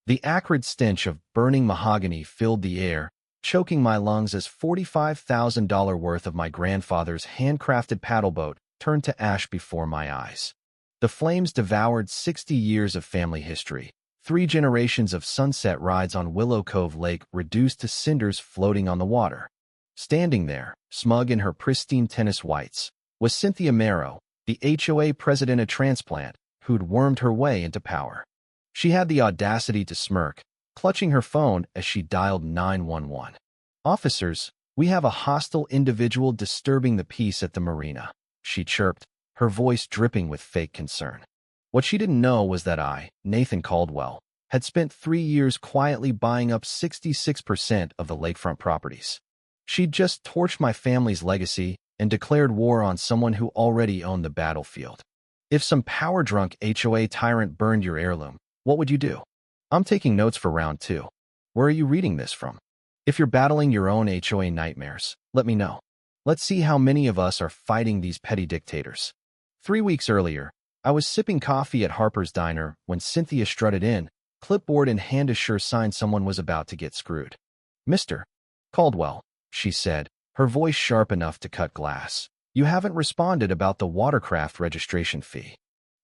The acrid stench of burning mahogany filled the air, choking my lungs as $45,000 worth of my grandfather's handcrafted paddleboat turned to ash before my eyes. The flames devoured 60 years of family history, 3 generations of sunset rides on Willow Cove Lake reduced to cinders floating on the water. Standing there, smug in her pristine tennis whites, was Cynthia Marrow, the HOA president of Transplant, who'd wormed her way into power. She had the audacity to smirk, clutching her phone as she dialed 911. "Officers, we have a hostile individual disturbing the peace at the marina," she chirped, her voice dripping with fake concern. What she didn't know was that I, Nathan Caldwell, had spent 3 years quietly buying up 66% of the lakefront properties. She'd just torched my family's legacy and declared war on someone who already owned the battlefield. If some power-drunk HOA tyrant burned your heirloom, what would you do? I'm taking notes for round 2. Where are you reading this from? If you're battling your own HOA nightmares, let me know. Let's see how many of us are fighting these petty dictators. 3 weeks earlier, I was sipping coffee at Harper's Diner when Cynthia strutted in, clipboard in hand to sure sign someone was about to get screwed. "Mr. Caldwell," she said, her voice sharp enough to cut glass. "You haven't responded about the watercraft registration fee."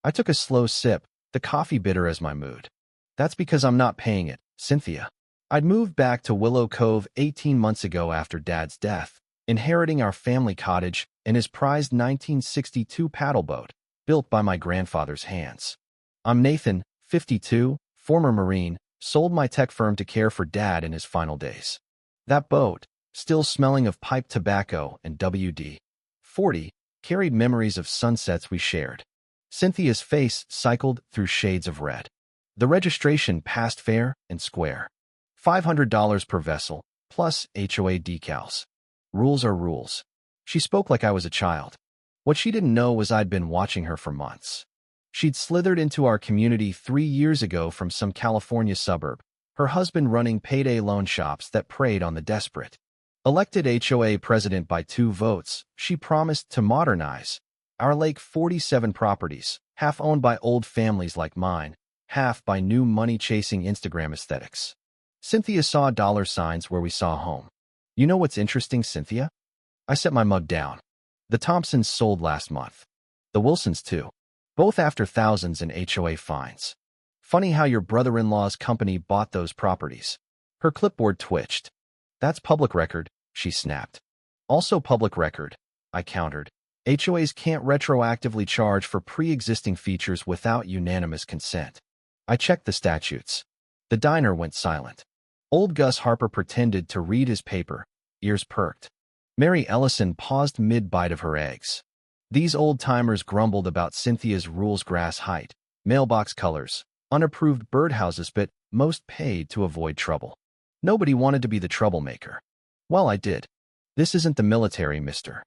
I took a slow sip, the coffee bitter as my mood. "That's because I'm not paying it, Cynthia. I'd moved back to Willow Cove 18 months ago after Dad's death, inheriting our family cottage and his prized 1962 paddleboat, built by my grandfather's hands. I'm Nathan, 52, former Marine, sold my tech firm to care for Dad in his final days. That boat, still smelling of pipe tobacco and WD-40, carried memories of sunsets we shared." Cynthia's face cycled through shades of red. "The registration passed fair and square. $500 per vessel, plus HOA decals. Rules are rules." She spoke like I was a child. What she didn't know was I'd been watching her for months. She'd slithered into our community 3 years ago from some California suburb, her husband running payday loan shops that preyed on the desperate. Elected HOA president by 2 votes, she promised to modernize our Lake 47 properties, half owned by old families like mine, half by new money-chasing Instagram aesthetics. Cynthia saw dollar signs where we saw home. "You know what's interesting, Cynthia?" I set my mug down. "The Thompsons sold last month. The Wilsons too. Both after thousands in HOA fines. Funny how your brother-in-law's company bought those properties." Her clipboard twitched. "That's public record," she snapped. "Also public record," I countered. "HOAs can't retroactively charge for pre-existing features without unanimous consent." I checked the statutes. The diner went silent. Old Gus Harper pretended to read his paper, ears perked. Mary Ellison paused mid-bite of her eggs. These old-timers grumbled about Cynthia's rules: grass height, mailbox colors, unapproved birdhouses, but most paid to avoid trouble. Nobody wanted to be the troublemaker. Well, I did. "This isn't the military, Mr.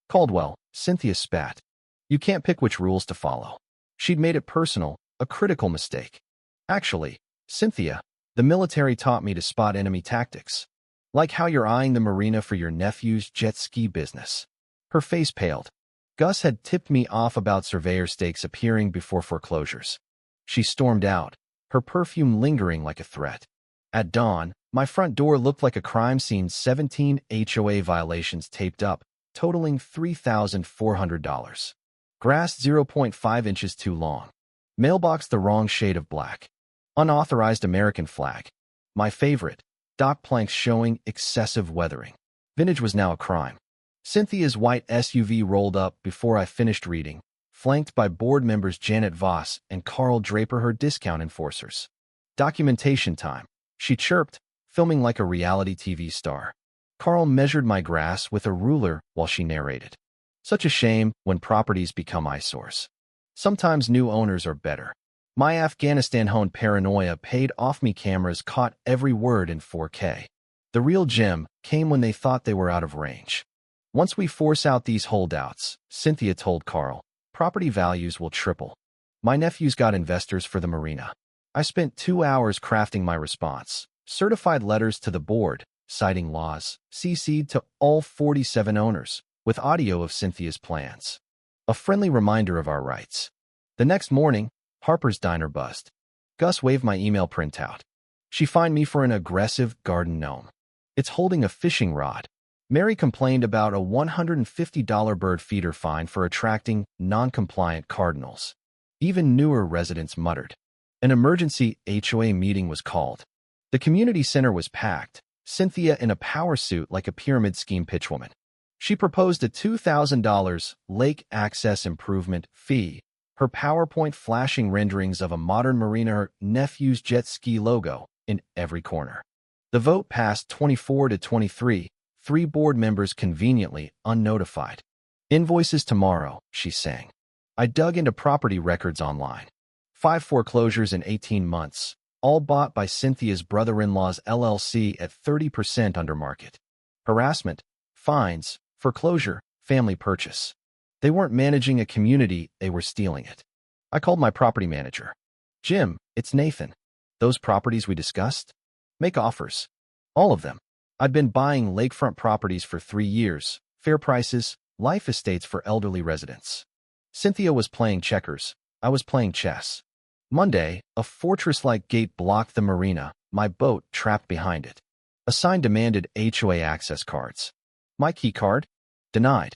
Caldwell," Cynthia spat. "You can't pick which rules to follow." She'd made it personal, a critical mistake. "Actually, Cynthia, the military taught me to spot enemy tactics. Like how you're eyeing the marina for your nephew's jet ski business." Her face paled. Gus had tipped me off about surveyor stakes appearing before foreclosures. She stormed out, her perfume lingering like a threat. At dawn, my front door looked like a crime scene, 17 HOA violations taped up, totaling $3,400. Grass 0.5 inches too long. Mailbox the wrong shade of black. Unauthorized American flag. My favorite. Dock planks showing excessive weathering. Vintage was now a crime. Cynthia's white SUV rolled up before I finished reading, flanked by board members Janet Voss and Carl Draper, her discount enforcers. "Documentation time," she chirped, filming like a reality TV star. Carl measured my grass with a ruler while she narrated. "Such a shame when properties become eyesores. Sometimes new owners are better. My Afghanistan-honed paranoia paid off. Me cameras caught every word in 4K. The real gem came when they thought they were out of range. Once we force out these holdouts," Cynthia told Carl, "property values will triple." My nephew's got investors for the marina. I spent 2 hours crafting my response, certified letters to the board, citing laws, CC'd to all 47 owners, with audio of Cynthia's plans. A friendly reminder of our rights. The next morning, Harper's Diner buzzed. Gus waved my email printout. She fined me for an aggressive garden gnome. It's holding a fishing rod. Mary complained about a $150 bird feeder fine for attracting non-compliant cardinals. Even newer residents muttered. An emergency HOA meeting was called. The community center was packed, Cynthia in a power suit like a pyramid scheme pitchwoman. She proposed a $2,000 lake access improvement fee, her PowerPoint flashing renderings of a modern marina, her nephew's jet ski logo, in every corner. The vote passed 24-23, 3 board members conveniently unnotified. Invoices tomorrow, she sang. I dug into property records online. 5 foreclosures in 18 months, all bought by Cynthia's brother-in-law's LLC at 30% under market. Harassment, fines, foreclosure, family purchase. They weren't managing a community, they were stealing it. I called my property manager. Jim, it's Nathan. Those properties we discussed? Make offers. All of them. I'd been buying lakefront properties for 3 years, fair prices, life estates for elderly residents. Cynthia was playing checkers. I was playing chess. Monday, a fortress-like gate blocked the marina, my boat trapped behind it. A sign demanded HOA access cards. My key card? Denied.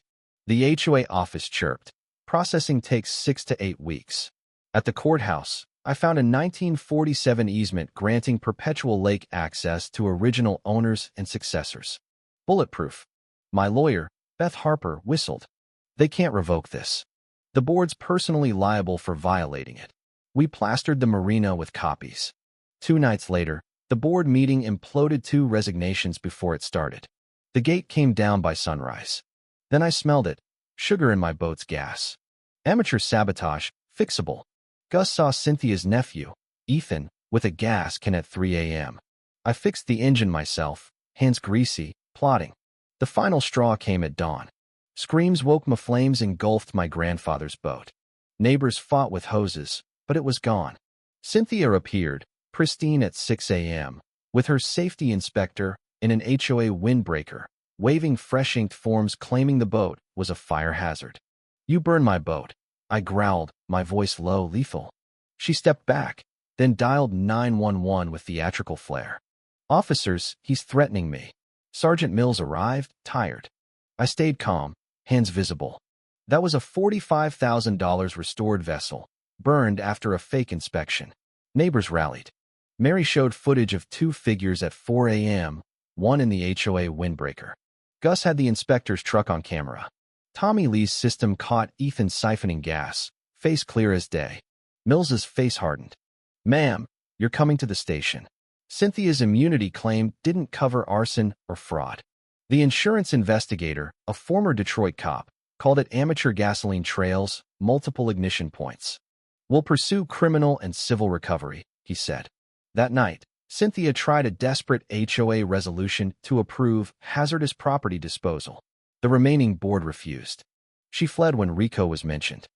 The HOA office chirped. Processing takes 6 to 8 weeks. At the courthouse, I found a 1947 easement granting perpetual lake access to original owners and successors. Bulletproof. My lawyer, Beth Harper, whistled. They can't revoke this. The board's personally liable for violating it. We plastered the marina with copies. 2 nights later, the board meeting imploded 2 resignations before it started. The gate came down by sunrise. Then I smelled it. Sugar in my boat's gas. Amateur sabotage, fixable. Gus saw Cynthia's nephew, Ethan, with a gas can at 3 a.m. I fixed the engine myself, hands greasy, plodding. The final straw came at dawn. Screams woke me, flames engulfed my grandfather's boat. Neighbors fought with hoses, but it was gone. Cynthia appeared, pristine at 6 a.m., with her safety inspector in an HOA windbreaker, waving fresh-inked forms claiming the boat was a fire hazard. You burned my boat, I growled, my voice low, lethal. She stepped back, then dialed 911 with theatrical flair. Officers, he's threatening me. Sergeant Mills arrived, tired. I stayed calm, hands visible. That was a $45,000 restored vessel, burned after a fake inspection. Neighbors rallied. Mary showed footage of 2 figures at 4 a.m., one in the HOA windbreaker. Gus had the inspector's truck on camera. Tommy Lee's system caught Ethan siphoning gas, face clear as day. Mills's face hardened. Ma'am, you're coming to the station. Cynthia's immunity claim didn't cover arson or fraud. The insurance investigator, a former Detroit cop, called it amateur gasoline trails, multiple ignition points. We'll pursue criminal and civil recovery, he said. That night, Cynthia tried a desperate HOA resolution to approve hazardous property disposal. The remaining board refused. She fled when RICO was mentioned.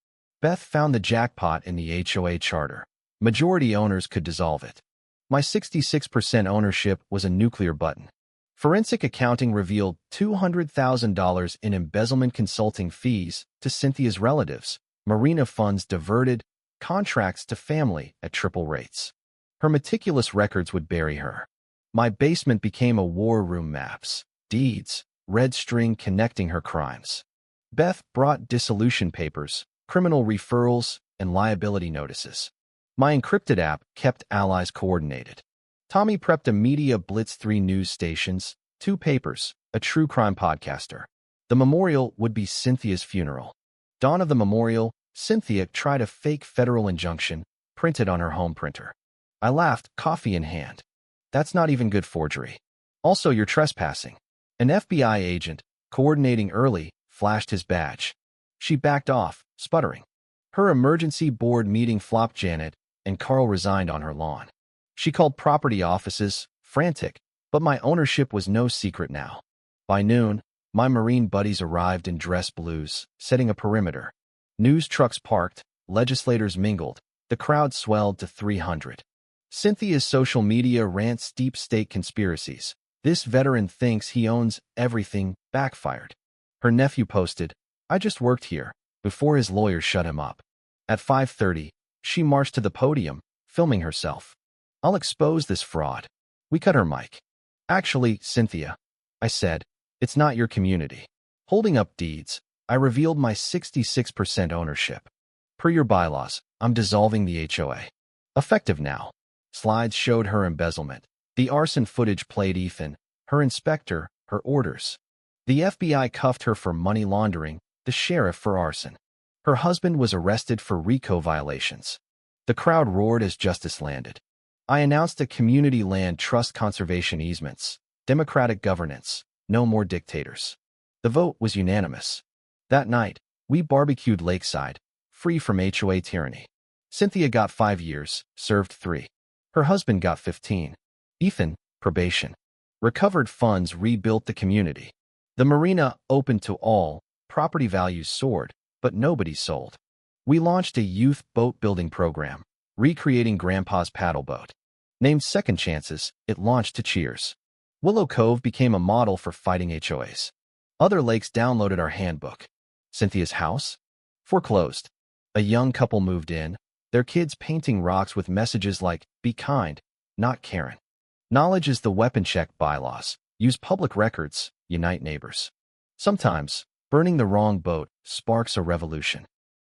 Beth found the jackpot in the HOA charter. Majority owners could dissolve it. My 66% ownership was a nuclear button. Forensic accounting revealed $200,000 in embezzlement consulting fees to Cynthia's relatives, marina funds diverted, contracts to family at triple rates. Her meticulous records would bury her. My basement became a war room, maps, deeds, red string connecting her crimes. Beth brought dissolution papers, criminal referrals, and liability notices. My encrypted app kept allies coordinated. Tommy prepped a media blitz, 3 news stations, 2 papers, a true crime podcaster. The memorial would be Cynthia's funeral. Dawn of the memorial, Cynthia tried a fake federal injunction, printed on her home printer. I laughed, coffee in hand. That's not even good forgery. Also, you're trespassing. An FBI agent, coordinating early, flashed his badge. She backed off, sputtering. Her emergency board meeting flopped. Janet and Carl resigned on her lawn. She called property offices, frantic, but my ownership was no secret now. By noon, my Marine buddies arrived in dress blues, setting a perimeter. News trucks parked, legislators mingled, the crowd swelled to 300. Cynthia's social media rants deep state conspiracies. This veteran thinks he owns everything, backfired. Her nephew posted, I just worked here, before his lawyer shut him up. At 5:30, she marched to the podium, filming herself. I'll expose this fraud. We cut her mic. Actually, Cynthia, I said, it's not your community. Holding up deeds, I revealed my 66% ownership. Per your bylaws, I'm dissolving the HOA. Effective now. Slides showed her embezzlement. The arson footage played Ethan, her inspector, her orders. The FBI cuffed her for money laundering, the sheriff for arson. Her husband was arrested for RICO violations. The crowd roared as justice landed. I announced a community land trust conservation easements, democratic governance, no more dictators. The vote was unanimous. That night, we barbecued lakeside, free from HOA tyranny. Cynthia got 5 years, served 3. Her husband got 15. Ethan, probation. Recovered funds rebuilt the community. The marina opened to all, property values soared, but nobody sold. We launched a youth boat building program, recreating Grandpa's paddleboat. Named Second Chances, it launched to cheers. Willow Cove became a model for fighting HOAs. Other lakes downloaded our handbook. Cynthia's house? Foreclosed. A young couple moved in, their kids painting rocks with messages like, "Be kind, not Karen." Knowledge is the weapon. Check bylaws. Use public records. Unite neighbors. Sometimes, burning the wrong boat sparks a revolution.